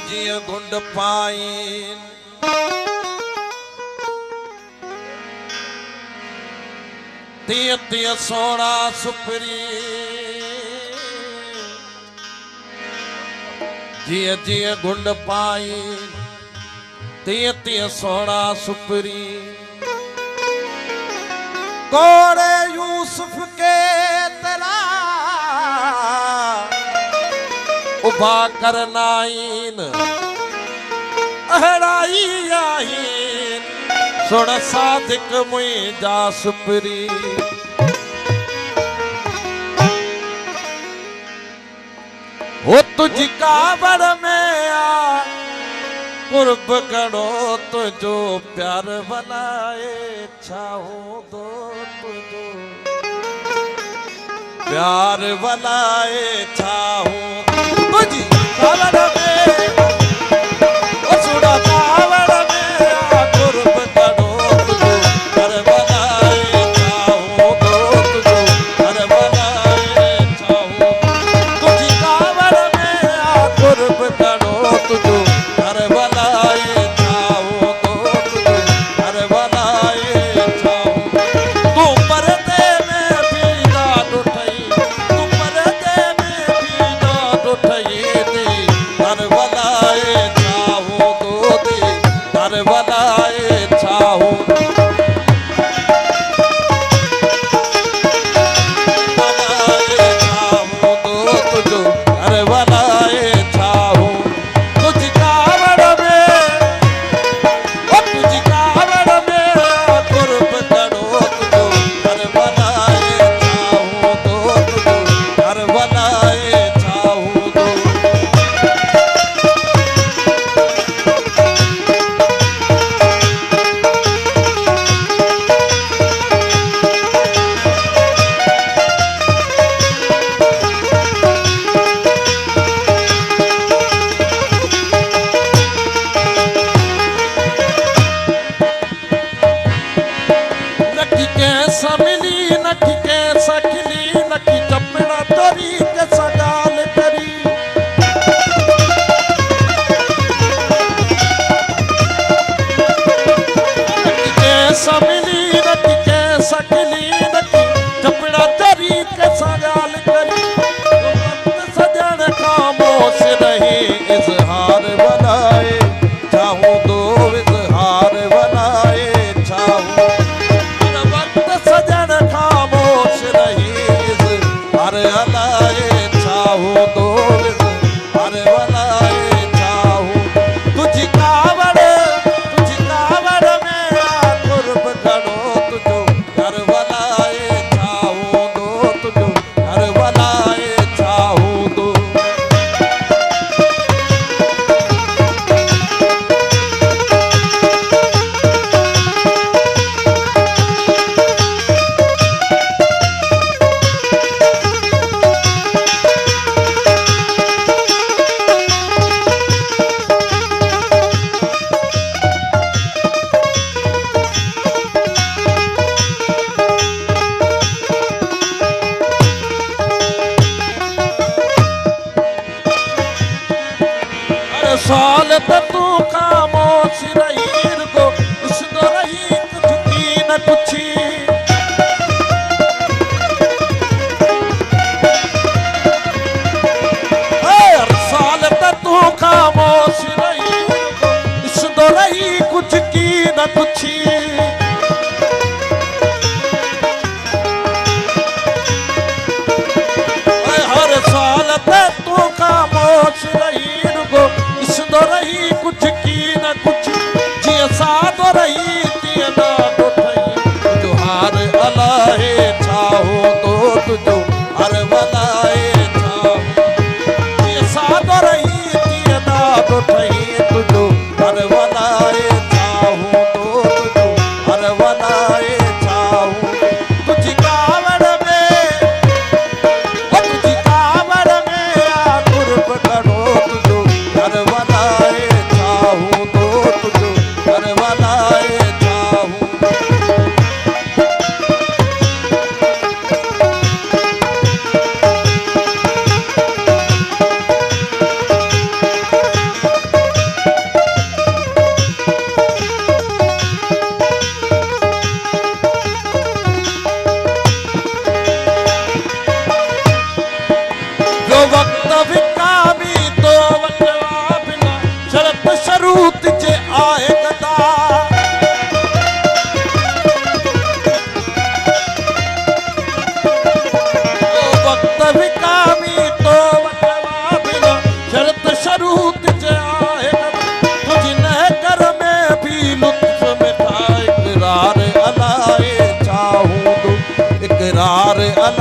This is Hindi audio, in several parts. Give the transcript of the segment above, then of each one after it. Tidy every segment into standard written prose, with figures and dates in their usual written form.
जिय गुंड पाइन तिय तिय सोना सुपरी जिय जिय गुंड पाइन तिय तिय सोना सुपरी कोड़े यूसुफ के तेरा उभा करनाइन अहराई आहीन सोड़ साधिक मुई जा सुपरी हो तुझी कावड़ में आ कुर्ब करो तुझो प्यार बनाए छाओ दो तुझो प्यार बनाए छाओ तुझी कावड़ में ओ सुना कावड़ में आ कुर्ब करो तुझो प्यार बनाए छाओ दो तुझो प्यार बनाए छाओ तुझी कावड़ में आ कुर्ब करो तुझो प्यार बनाए छाओ दो तुझो प्यार बनाए छाओ तू पर्दे में भी दाद उठाई तू पर्दे में भी दाद उठाई दी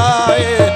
बनाए